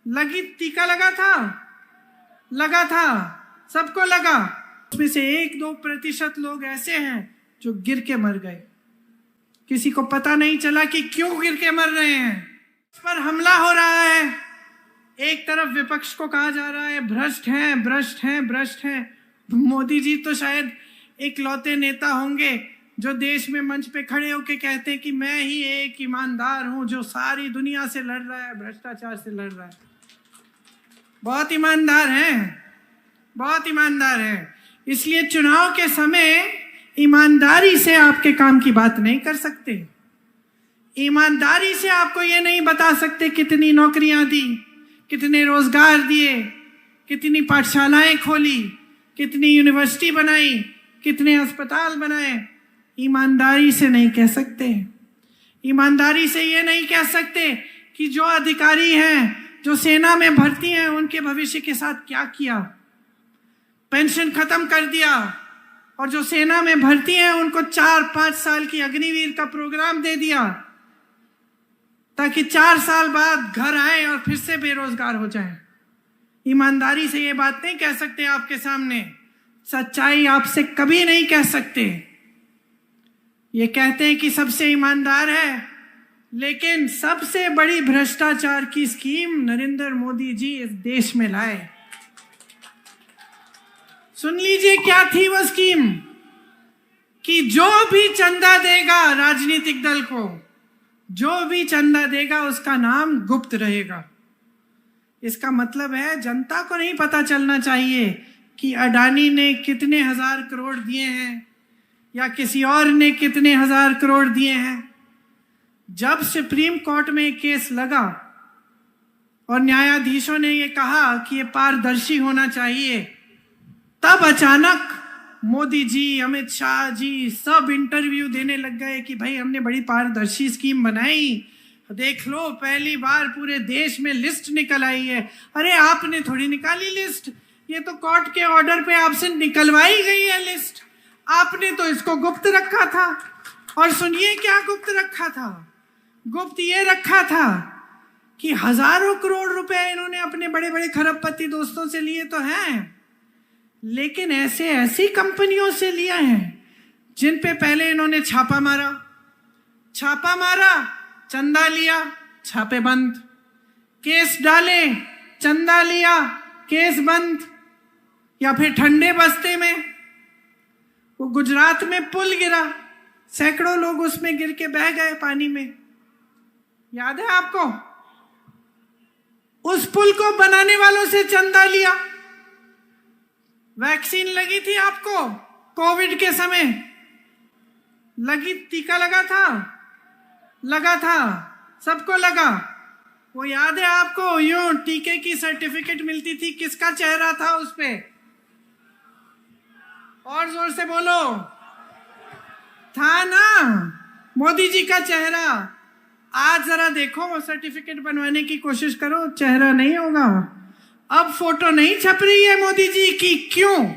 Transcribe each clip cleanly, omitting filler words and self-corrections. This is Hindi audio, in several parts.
टीका लगा था, सबको लगा। उसमें से 1-2% लोग ऐसे हैं जो गिर के मर गए। किसी को पता नहीं चला कि क्यों गिर के मर रहे हैं। इस पर हमला हो रहा है। एक तरफ विपक्ष को कहा जा रहा है भ्रष्ट हैं। मोदी जी तो शायद इकलौते नेता होंगे जो देश में मंच पे खड़े होके कहते हैं कि मैं ही एक ईमानदार हूं जो सारी दुनिया से लड़ रहा है, भ्रष्टाचार से लड़ रहा है। बहुत ईमानदार हैं। इसलिए चुनाव के समय ईमानदारी से आपके काम की बात नहीं कर सकते। ईमानदारी से आपको ये नहीं बता सकते कितनी नौकरियां दी, कितने रोजगार दिए, कितनी पाठशालाएं खोली, कितनी यूनिवर्सिटी बनाई, कितने अस्पताल बनाए। ईमानदारी से नहीं कह सकते। ईमानदारी से ये नहीं कह सकते कि जो अधिकारी हैं, जो सेना में भर्ती हैं, उनके भविष्य के साथ क्या किया। पेंशन खत्म कर दिया और जो सेना में भर्ती हैं उनको 4-5 साल की अग्निवीर का प्रोग्राम दे दिया ताकि 4 साल बाद घर आए और फिर से बेरोजगार हो जाएं। ईमानदारी से ये बात नहीं कह सकते आपके सामने। सच्चाई आपसे कभी नहीं कह सकते। ये कहते हैं कि सबसे ईमानदार है, लेकिन सबसे बड़ी भ्रष्टाचार की स्कीम नरेंद्र मोदी जी इस देश में लाए। सुन लीजिए क्या थी वो स्कीम कि जो भी चंदा देगा राजनीतिक दल को, जो भी चंदा देगा उसका नाम गुप्त रहेगा। इसका मतलब है जनता को नहीं पता चलना चाहिए कि अडानी ने कितने हजार करोड़ दिए हैं या किसी और ने कितने हजार करोड़ दिए हैं। जब सुप्रीम कोर्ट में केस लगा और न्यायाधीशों ने ये कहा कि ये पारदर्शी होना चाहिए, तब अचानक मोदी जी, अमित शाह जी सब इंटरव्यू देने लग गए कि भाई हमने बड़ी पारदर्शी स्कीम बनाई, देख लो पहली बार पूरे देश में लिस्ट निकल आई है। अरे आपने थोड़ी निकाली लिस्ट, ये तो कोर्ट के ऑर्डर पे आपसे निकलवाई गई है लिस्ट। आपने तो इसको गुप्त रखा था। और सुनिए क्या गुप्त रखा था। गुप्त ये रखा था कि हजारों करोड़ रुपए इन्होंने अपने बड़े बड़े खरबपति दोस्तों से लिए तो हैं, लेकिन ऐसी कंपनियों से लिया है जिन पे पहले इन्होंने छापा मारा, चंदा लिया, छापे बंद, केस डाले, चंदा लिया, केस बंद। या फिर ठंडे बस्ते में वो गुजरात में पुल गिरा, सैकड़ों लोग उसमें गिर के बह गए पानी में, याद है आपको। उस पुल को बनाने वालों से चंदा लिया। वैक्सीन लगी थी आपको कोविड के समय, टीका लगा था, सबको लगा। वो याद है आपको, यूं टीके की सर्टिफिकेट मिलती थी, किसका चेहरा था उस पे? और जोर से बोलो, था ना, मोदी जी का चेहरा। आज जरा देखो, वो सर्टिफिकेट बनवाने की कोशिश करो, चेहरा नहीं होगा। अब फोटो नहीं छप रही है मोदी जी की। क्यों?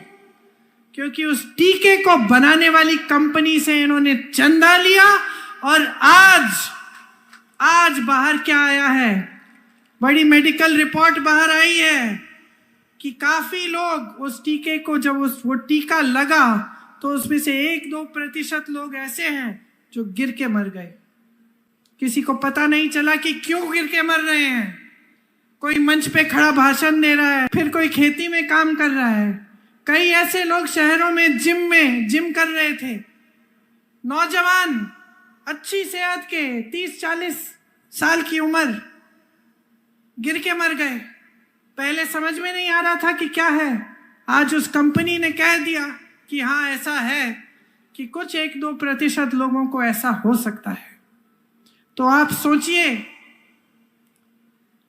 क्योंकि उस टीके को बनाने वाली कंपनी से इन्होंने चंदा लिया। और आज बाहर क्या आया है, बड़ी मेडिकल रिपोर्ट बाहर आई है कि काफी लोग उस टीके को, जब वो टीका लगा तो उसमें से 1-2% लोग ऐसे हैं जो गिर के मर गए। किसी को पता नहीं चला कि क्यों गिर के मर रहे हैं। कोई मंच पे खड़ा भाषण दे रहा है, फिर कोई खेती में काम कर रहा है। कई ऐसे लोग शहरों में जिम कर रहे थे, नौजवान अच्छी सेहत के 30-40 साल की उम्र, गिर के मर गए। पहले समझ में नहीं आ रहा था कि क्या है। आज उस कंपनी ने कह दिया कि हाँ ऐसा है कि कुछ 1-2% लोगों को ऐसा हो सकता है। तो आप सोचिए,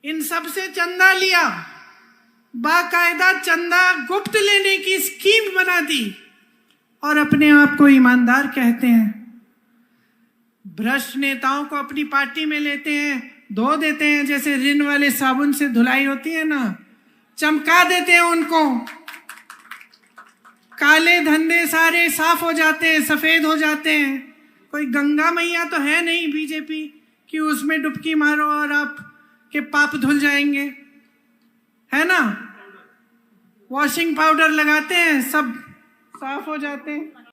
इन सब से चंदा लिया, बाकायदा चंदा गुप्त लेने की स्कीम बना दी और अपने आप को ईमानदार कहते हैं। भ्रष्ट नेताओं को अपनी पार्टी में लेते हैं, धो देते हैं, जैसे रिन वाले साबुन से धुलाई होती है ना, चमका देते हैं उनको। काले धंधे सारे साफ हो जाते हैं, सफेद हो जाते हैं। कोई गंगा मैया तो है नहीं बीजेपी कि उसमें डुबकी मारो और आप के पाप धुल जाएंगे। है ना, वॉशिंग पाउडर लगाते हैं, सब साफ हो जाते हैं।